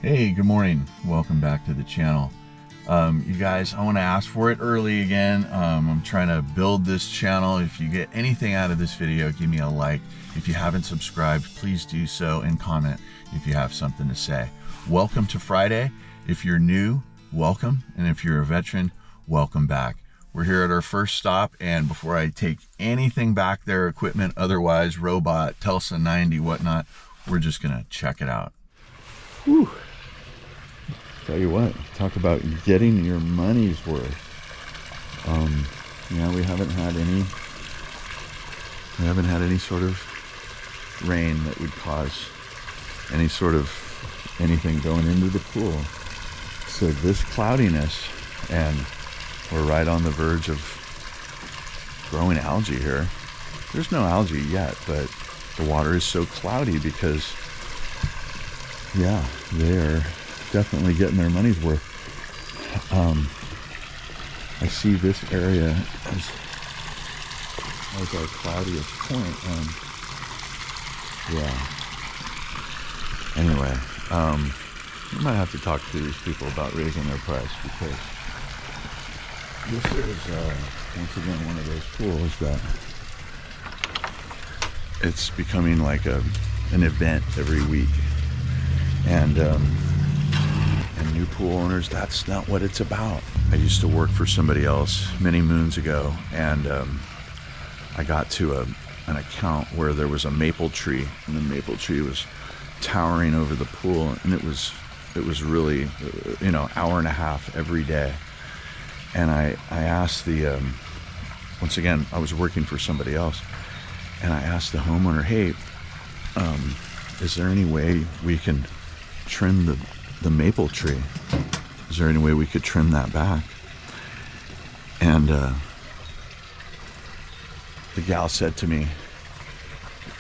Hey, good morning. Welcome back to the channel. You guys, I want to ask for it early again. I'm trying to build this channel. If you get anything out of this video, give me a like. If you haven't subscribed, please do so, and comment if you have something to say. Welcome to Friday. If you're new, welcome. And if you're a veteran, welcome back. We're here at our first stop, and before I take anything back there, equipment, otherwise, robot, Telsa 90, whatnot, we're just gonna check it out. Whew. Tell you what, talk about getting your money's worth. Yeah, we haven't had any sort of rain that would cause any sort of anything going into the pool. So this cloudiness, and we're right on the verge of growing algae here. There's no algae yet, but the water is so cloudy because, yeah, they're definitely getting their money's worth. I see this area as our cloudiest point. Yeah. Anyway, we might have to talk to these people about raising their price, because this is once again one of those pools that it's becoming like an event every week, and new pool owners, that's not what it's about. I used to work for somebody else many moons ago, and I got to an account where there was a maple tree, and the maple tree was towering over the pool, and it was really, hour and a half every day. And I asked the once again, I was working for somebody else, and I asked the homeowner, hey, is there any way we can trim the maple tree? Is there any way we could trim that back? And the gal said to me,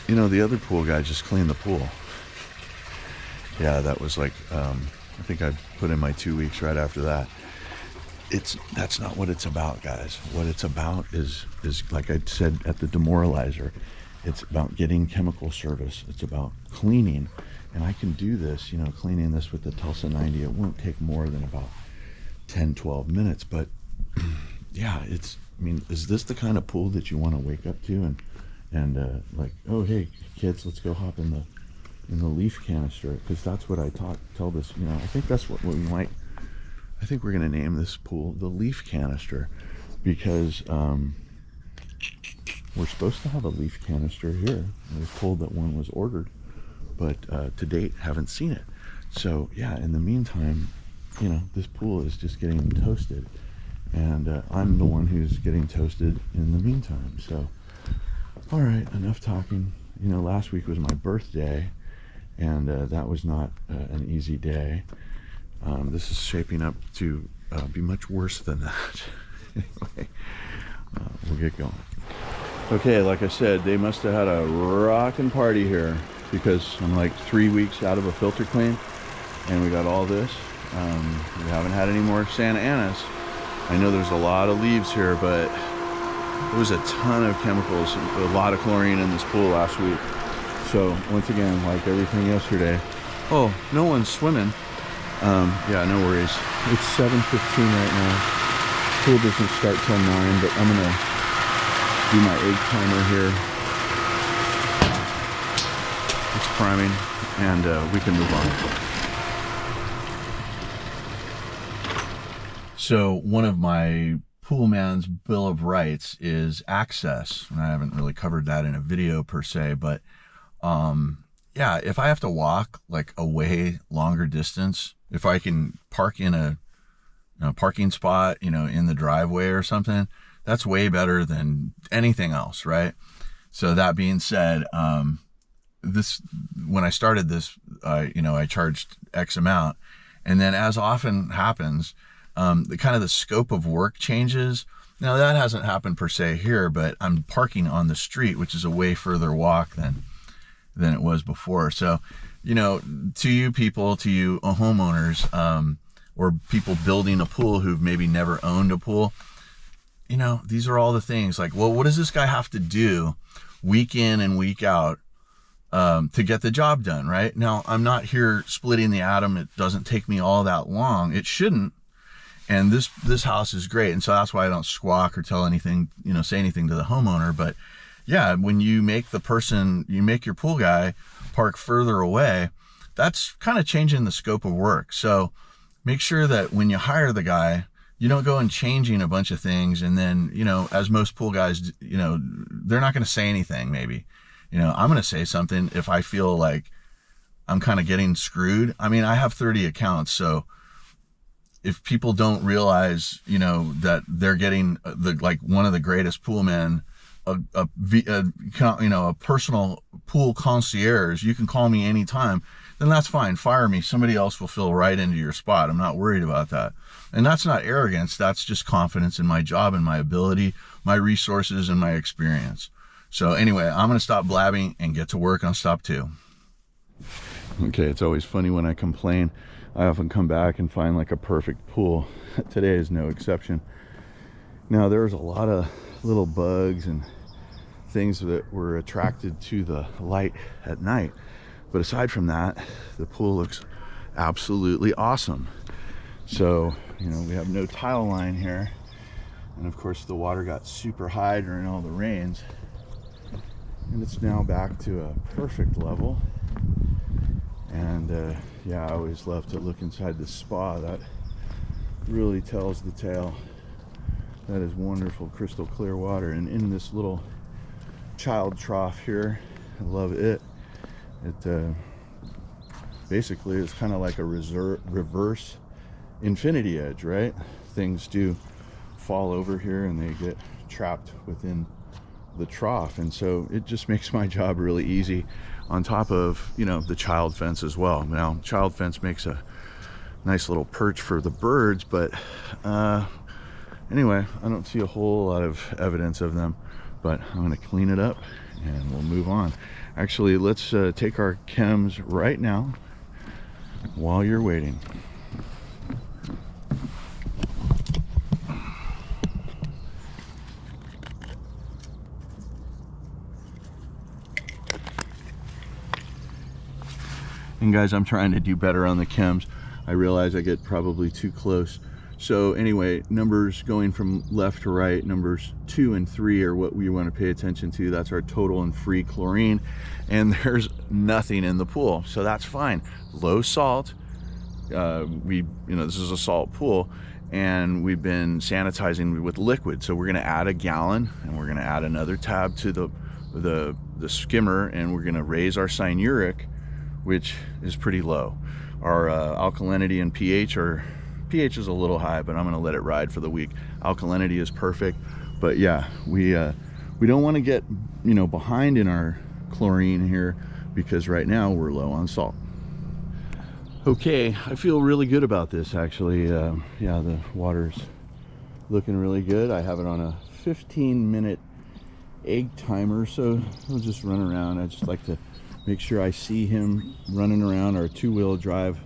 the other pool guy just cleaned the pool. Yeah, that was like, I think I put in my 2 weeks right after that. That's not what it's about, guys. What it's about is like I said at the demoralizer, it's about getting chemical service. It's about cleaning. And I can do this, cleaning this with the Telsa 90. It won't take more than about 10, 12 minutes. But yeah, is this the kind of pool that you want to wake up to and like, oh, hey, kids, let's go hop in the leaf canister? Because that's what I tell this, I think that's what we might, I think we're going to name this pool the leaf canister, because we're supposed to have a leaf canister here. I was told that one was ordered, but to date haven't seen it. So yeah, in the meantime, this pool is just getting toasted, and I'm the one who's getting toasted in the meantime. So all right, enough talking. Last week was my birthday, and that was not an easy day. This is shaping up to be much worse than that. Anyway, we'll get going. Okay, like I said, they must have had a rockin' party here, because I'm like 3 weeks out of a filter clean, and we got all this. We haven't had any more Santa Anas. I know there's a lot of leaves here, but there was a ton of chemicals, a lot of chlorine in this pool last week. So once again, like everything yesterday, oh, no one's swimming. Yeah, no worries. It's 7:15 right now. Pool doesn't start till 9, but I'm gonna do my egg timer here. It's priming, and we can move on. So one of my Poolman's Bill of Rights is access, and I haven't really covered that in a video per se, but yeah, if I have to walk like a way longer distance, if I can park in a parking spot, in the driveway or something, that's way better than anything else, right? So that being said, when I started this, I charged X amount, and then, as often happens, the scope of work changes. Now, that hasn't happened per se here, but I'm parking on the street, which is a way further walk than it was before. So, to you people, to you homeowners, or people building a pool who've maybe never owned a pool, these are all the things like, well, what does this guy have to do week in and week out to get the job done, right? Now, I'm not here splitting the atom. It doesn't take me all that long. It shouldn't. And this house is great. And so that's why I don't squawk or tell anything, you know, say anything to the homeowner. But yeah, when you make your pool guy park further away, that's kind of changing the scope of work. So make sure that when you hire the guy, you don't go and changing a bunch of things. And then, you know, as most pool guys, you know, they're not going to say anything. Maybe, you know, I'm going to say something if I feel like I'm kind of getting screwed. I mean, I have 30 accounts. So if people don't realize, you know, that they're getting like one of the greatest poolmen, you know, a personal pool concierge, you can call me anytime, then that's fine. Fire me. Somebody else will fill right into your spot. I'm not worried about that. And that's not arrogance. That's just confidence in my job and my ability, my resources, and my experience. So anyway, I'm going to stop blabbing and get to work on stop 2. Okay, it's always funny when I complain. I often come back and find like a perfect pool. Today is no exception. Now, there's a lot of little bugs and things that were attracted to the light at night. But aside from that, the pool looks absolutely awesome. So, you know, we have no tile line here. And of course, the water got super high during all the rains. And it's now back to a perfect level. And yeah, I always love to look inside the spa. That really tells the tale. That is wonderful, crystal clear water. And in this little child trough here, I love it. It basically is kind of like a reverse infinity edge, right? Things do fall over here and they get trapped within the trough, and so it just makes my job really easy, on top of, you know, the child fence as well. Now, child fence makes a nice little perch for the birds, but anyway, I don't see a whole lot of evidence of them, but I'm going to clean it up and we'll move on. Actually, let's take our chems right now while you're waiting. And guys, I'm trying to do better on the chems. I realize I get probably too close. So anyway, numbers going from left to right, numbers 2 and 3 are what we want to pay attention to. That's our total and free chlorine. And there's nothing in the pool, so that's fine. Low salt. You know, this is a salt pool, and we've been sanitizing with liquid. So we're going to add a gallon, and we're going to add another tab to the skimmer, and we're going to raise our cyanuric, which is pretty low. Our alkalinity and pH is a little high, but I'm going to let it ride for the week. Alkalinity is perfect, but yeah, we don't want to get, you know, behind in our chlorine here, because right now we're low on salt. Okay, I feel really good about this, actually. Yeah, the water's looking really good. I have it on a 15-minute egg timer, so we'll just run around. I just like to make sure I see him running around. Our 2-wheel drive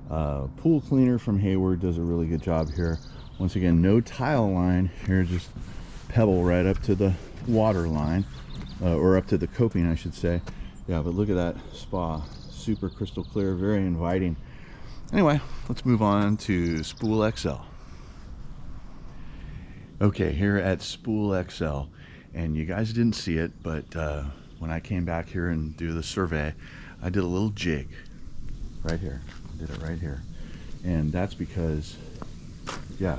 pool cleaner from Hayward does a really good job here. Once again, no tile line here, just pebble right up to the water line, or up to the coping, I should say. Yeah, but look at that spa, super crystal clear, very inviting. Anyway, let's move on to Spool XL. Okay, here at Spool XL, and you guys didn't see it, but when I came back here and do the survey, I did a little jig right here. I did it right here. And that's because, yeah,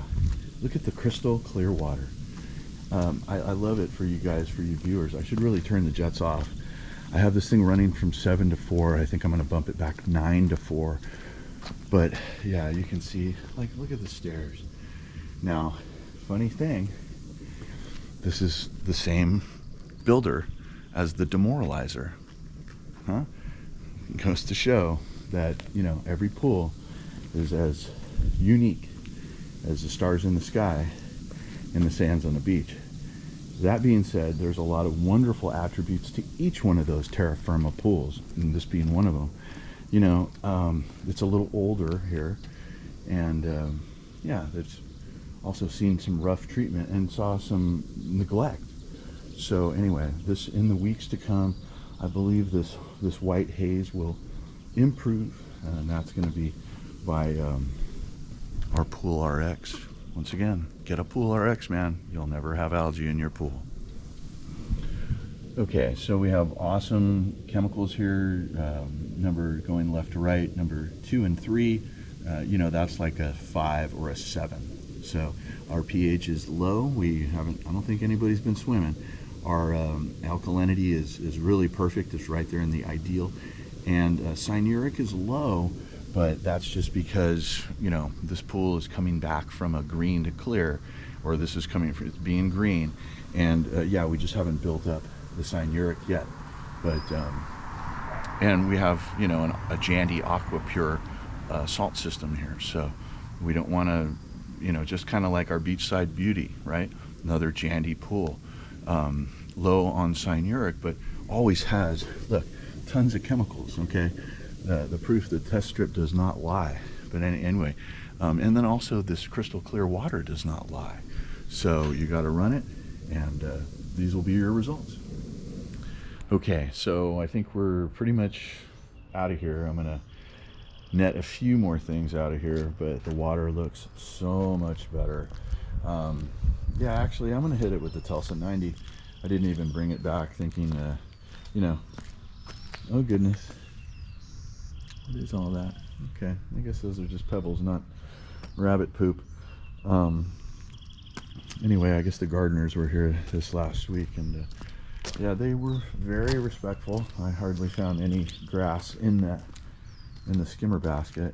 look at the crystal clear water. I love it for you guys, for you viewers. I should really turn the jets off. I have this thing running from 7 to 4. I think I'm going to bump it back 9 to 4. But yeah, you can see, like, look at the stairs. Now, funny thing, this is the same builder as the demoralizer, huh? It goes to show that, you know, every pool is as unique as the stars in the sky and the sands on the beach. That being said, there's a lot of wonderful attributes to each one of those terra firma pools, and this being one of them. You know, it's a little older here, and yeah, it's also seen some rough treatment and saw some neglect. So anyway, this, in the weeks to come, I believe this this white haze will improve, and that's going to be by our Pool RX. Once again, get a Pool RX, man. You'll never have algae in your pool. Okay, so we have awesome chemicals here. Number going left to right, number 2 and 3. You know, that's like a 5 or a 7. So our pH is low. I don't think anybody's been swimming. Our alkalinity is really perfect. It's right there in the ideal. And cyanuric is low, but that's just because, you know, this pool is coming back from a green to clear, or this is coming from being green. And yeah, we just haven't built up the cyanuric yet. But, and we have, you know, a Jandy Aqua Pure salt system here. So we don't want to, you know, just kind of like our beachside beauty, right? Another Jandy pool. Low on cyanuric, but always has, look, tons of chemicals, okay? The proof the test strip does not lie. But anyway, and then also this crystal clear water does not lie. So you got to run it, and these will be your results. Okay, so I think we're pretty much out of here. I'm going to net a few more things out of here, but the water looks so much better. Yeah, actually, I'm going to hit it with the Tulsa 90. I didn't even bring it back thinking, you know, oh goodness, what is all that? Okay, I guess those are just pebbles, not rabbit poop. Anyway, I guess the gardeners were here this last week, and yeah, they were very respectful. I hardly found any grass in the skimmer basket.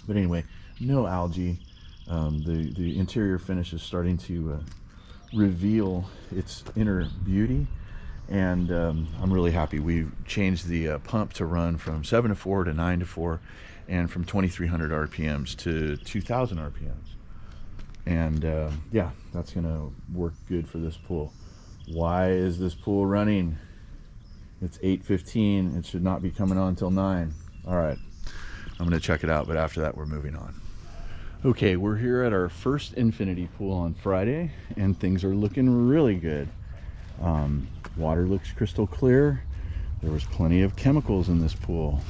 But anyway, no algae. The interior finish is starting to reveal its inner beauty, and I'm really happy. We changed the pump to run from 7 to 4 to 9 to 4, and from 2300 RPMs to 2000 RPMs. And yeah, that's gonna work good for this pool. Why is this pool running? It's 8:15. It should not be coming on until 9. All right, I'm gonna check it out, but after that we're moving on. Okay, we're here at our first infinity pool on Friday, and things are looking really good. Water looks crystal clear. There was plenty of chemicals in this pool.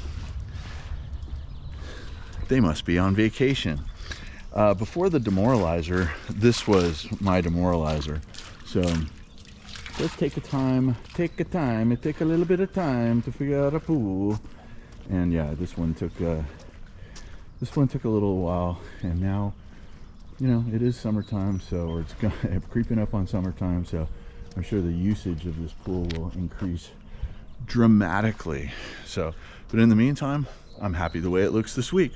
They must be on vacation. Before the demoralizer, this was my demoralizer. So just take a time. It take a little bit of time to figure out a pool. And yeah, this one took a little while, and now, you know, it is summertime, so, or it's creeping up on summertime, so I'm sure the usage of this pool will increase dramatically. So, but in the meantime, I'm happy the way it looks this week.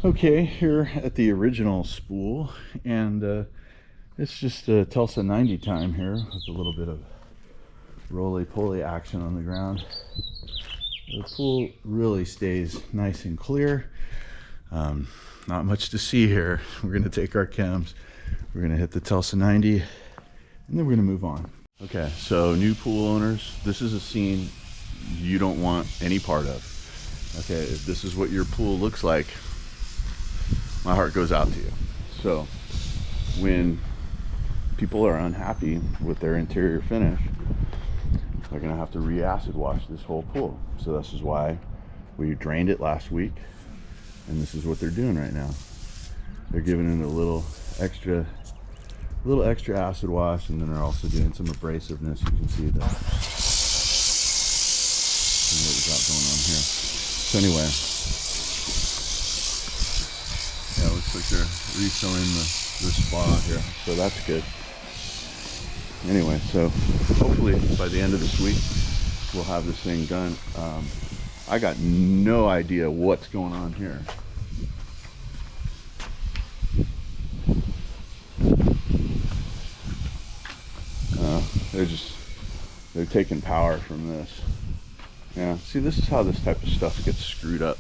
Okay, here at the original spool, and it's just a Tulsa 90 time here with a little bit of roly-poly action on the ground. The pool really stays nice and clear. Not much to see here. We're going to take our chems, we're going to hit the Tulsa 90, and then we're going to move on. Okay, so new pool owners, this is a scene you don't want any part of. Okay, if this is what your pool looks like, my heart goes out to you. So when people are unhappy with their interior finish, they're gonna have to re-acid wash this whole pool. So this is why we drained it last week, and this is what they're doing right now. They're giving it a little extra acid wash, and then they're also doing some abrasiveness. You can see that. And what we got going on here. So anyway, yeah, it looks like they're refilling the spa here, so that's good. Anyway, so hopefully by the end of this week we'll have this thing done. I got no idea what's going on here. They're taking power from this. Yeah, see, this is how this type of stuff gets screwed up,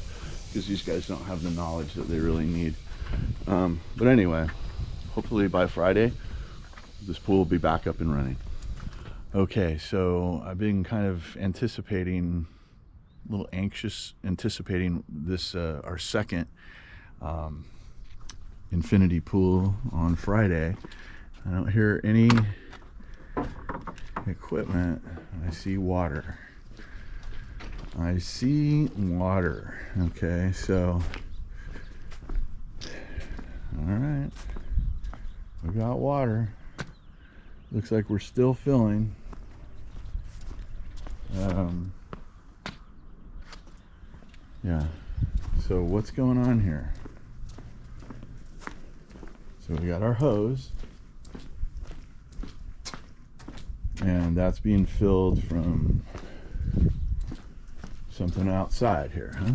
because these guys don't have the knowledge that they really need. But anyway, hopefully by Friday this pool will be back up and running. Okay, so I've been kind of anticipating, a little anxious, anticipating this, our second infinity pool on Friday. I don't hear any equipment, I see water. I see water. Okay, so all right, we got water. Looks like we're still filling. Yeah, so what's going on here? So we got our hose, and that's being filled from something outside here, huh?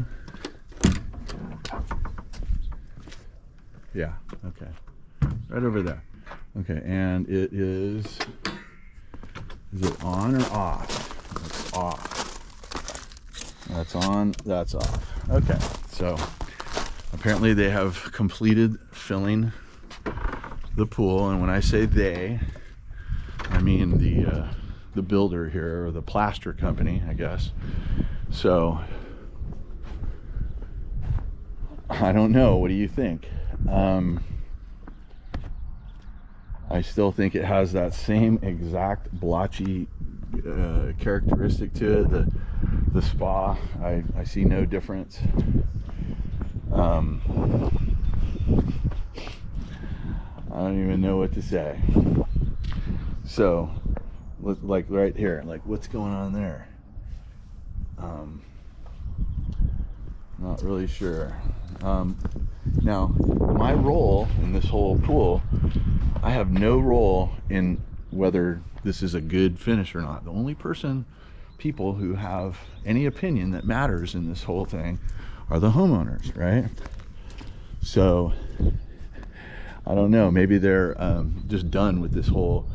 Yeah, okay, right over there. Okay, and it is it on or off? It's off. That's on, that's off. Okay, so apparently they have completed filling the pool, and when I say they, I mean the builder here, or the plaster company, I guess. So I don't know, what do you think? I still think it has that same exact blotchy characteristic to it. The spa, I see no difference. I don't even know what to say. So, like right here, like what's going on there? Not really sure. Now, my role in this whole pool, I have no role in whether this is a good finish or not. The only people who have any opinion that matters in this whole thing are the homeowners, right? So I don't know, maybe they're just done with this whole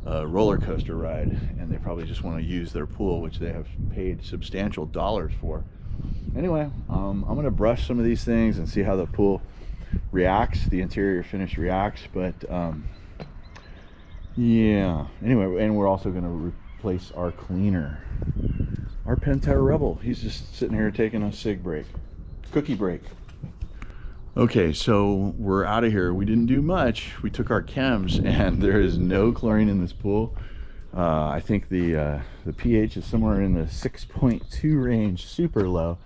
roller coaster ride, and they probably just want to use their pool, which they have paid substantial dollars for. Anyway, I'm gonna brush some of these things and see how the pool reacts, the interior finish reacts. But yeah, anyway, and we're also gonna replace our cleaner, our Pantera Rebel. He's just sitting here taking a cig break, cookie break. Okay, so we're out of here. We didn't do much. We took our chems, and there is no chlorine in this pool. I think the pH is somewhere in the 6.2 range, super low.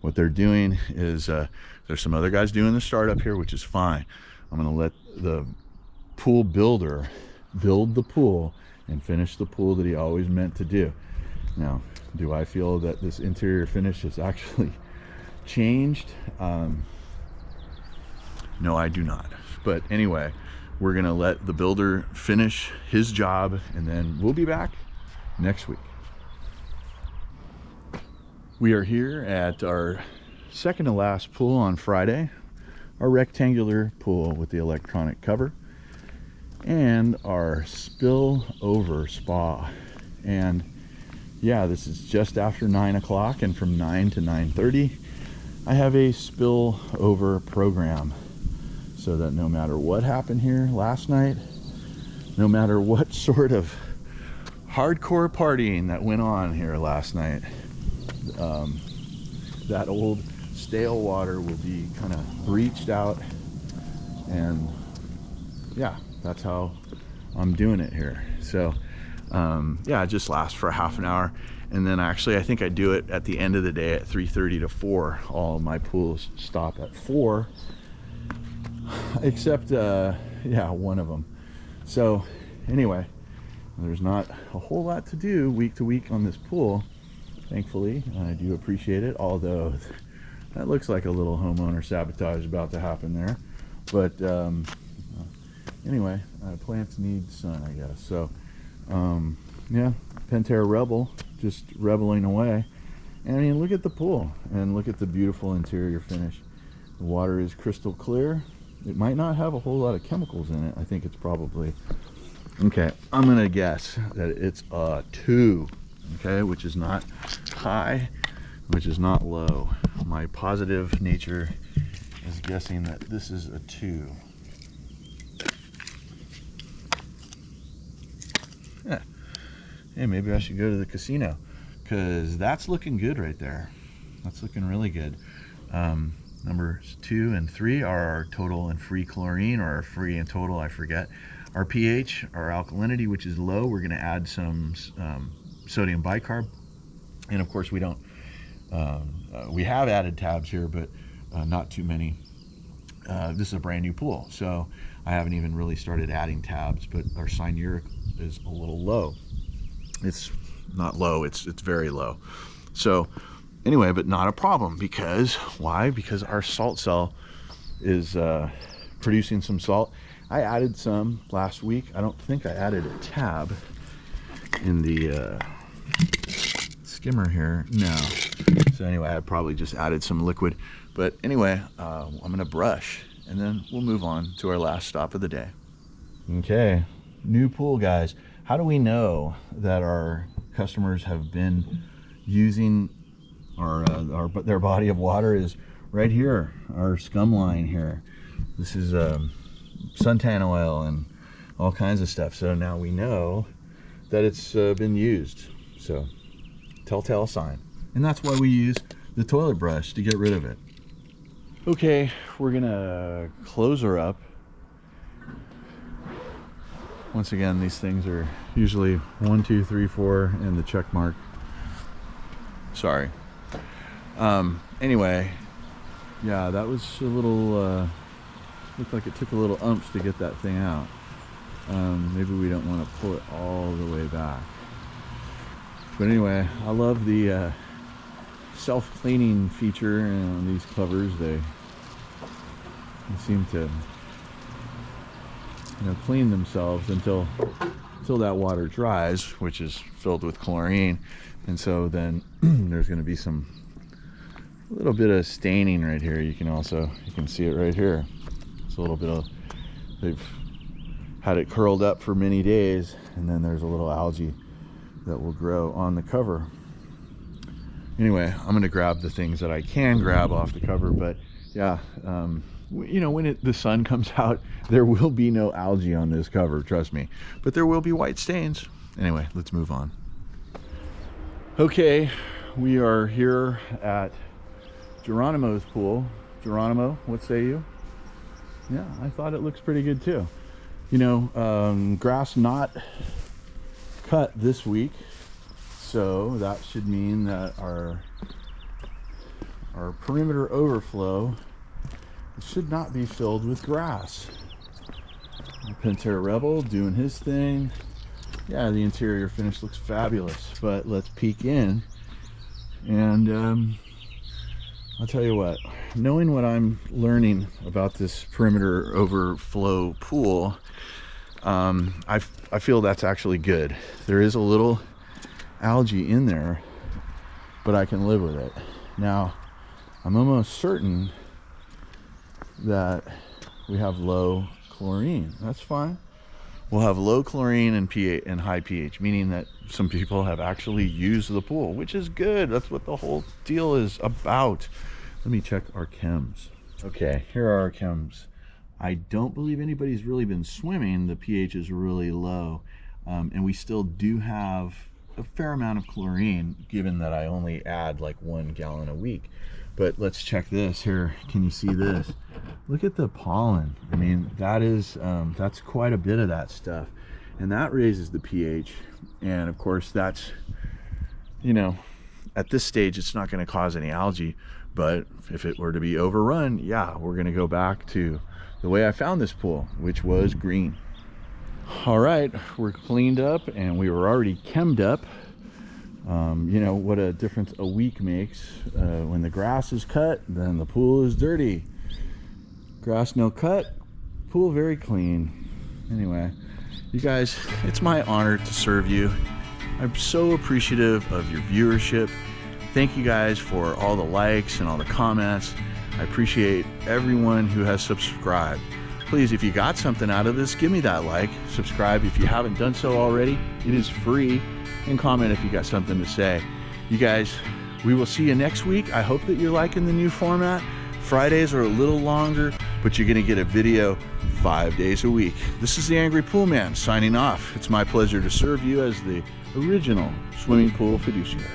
What they're doing is there's some other guys doing the startup here, which is fine. I'm gonna let the pool builder build the pool and finish the pool that he always meant to do. Now, do I feel that this interior finish has actually changed? No, I do not. But anyway, we're gonna let the builder finish his job, and then we'll be back next week. We are here at our second to last pool on Friday, our rectangular pool with the electronic cover, and our spill over spa. And yeah, this is just after 9 o'clock, and from 9 to 9:30 I have a spill over program, so that no matter what happened here last night, no matter what sort of hardcore partying that went on here last night, that old stale water will be kind of breached out. And yeah, that's how I'm doing it here. So yeah, it just lasts for a half an hour, and then actually I think I do it at the end of the day at 3:30 to 4. All my pools stop at 4, except yeah, one of them. So anyway, there's not a whole lot to do week to week on this pool, thankfully. I do appreciate it, although that looks like a little homeowner sabotage about to happen there. But anyway, plants need sun, I guess. So yeah, Pantera Rebel just rebelling away. And I mean, look at the pool, and look at the beautiful interior finish. The water is crystal clear. It might not have a whole lot of chemicals in it. I think it's probably, okay, I'm gonna guess that it's a 2, okay, which is not high, which is not low. My positive nature is guessing that this is a 2. Yeah. Hey, maybe I should go to the casino, because that's looking good right there. That's looking really good. Numbers 2 and 3 are our total and free chlorine, or our free and total, I forget. our pH, our alkalinity, which is low. We're going to add some sodium bicarb, and of course we don't. We have added tabs here, but not too many. This is a brand new pool, so I haven't even really started adding tabs. But our cyanuric is a little low. It's not low, it's very low. So anyway, but not a problem, because why? Because our salt cell is producing some salt. I added some last week. I don't think I added a tab in the skimmer here. No. So anyway, I probably just added some liquid. But anyway, I'm gonna brush and then we'll move on to our last stop of the day. Okay, new pool, guys. How do we know that our customers have been using their body of water? Is right here, our Scum line here. This is suntan oil and all kinds of stuff. So now we know that it's been used. So telltale sign. And that's why we use the toilet brush to get rid of it. Okay, we're gonna close her up. Once again, these things are usually 1, 2, 3, 4 and the check mark. Sorry. Anyway, yeah, that was a little looked like it took a little oomph to get that thing out. Maybe we don't want to pull it all the way back. But anyway, I love the self-cleaning feature on these covers. They seem to, clean themselves until that water dries, which is filled with chlorine. And so then there's going to be a little bit of staining right here. You can see it right here. It's a little bit of, they've had it curled up for many days, and then there's a little algae that will grow on the cover. Anyway, I'm going to grab the things that I can grab off the cover. But yeah, when the sun comes out, there will be no algae on this cover, trust me. But there will be white stains. Anyway, let's move on. Okay, we are here at Geronimo's pool. Geronimo, what say you? Yeah, I thought it looks pretty good too. Grass not cut this week, so that should mean that our perimeter overflow should not be filled with grass. Pantera Rebel doing his thing. Yeah, the interior finish looks fabulous, but let's peek in, and I'll tell you what, knowing what I'm learning about this perimeter overflow pool, I feel that's actually good. There is a little algae in there, but I can live with it. Now, I'm almost certain that we have low chlorine. That's fine. We'll have low chlorine and pH and high pH, meaning that some people have actually used the pool, which is good. That's what the whole deal is about. Let me check our chems. Okay, here are our chems. I don't believe anybody's really been swimming. The pH is really low, and we still do have a fair amount of chlorine, given that I only add like 1 gallon a week. But let's check this here. Can you see this? Look at the pollen. I mean, that's quite a bit of that stuff, and that raises the pH. And of course, that's, at this stage, it's not going to cause any algae. But if it were to be overrun, yeah, we're going to go back to the way I found this pool, which was green. All right, we're cleaned up and we were already chemmed up. What a difference a week makes. When the grass is cut, then the pool is dirty. Grass no cut, pool very clean. Anyway, you guys, it's my honor to serve you. I'm so appreciative of your viewership. Thank you guys for all the likes and all the comments. I appreciate everyone who has subscribed. Please, if you got something out of this, give me that like, subscribe if you haven't done so already. It is free, and comment if you got something to say. You guys, we will see you next week. I hope that you're liking the new format. Fridays are a little longer, but you're gonna get a video 5 days a week. This is the Angry Pool Man signing off. It's my pleasure to serve you as the original swimming pool fiduciary.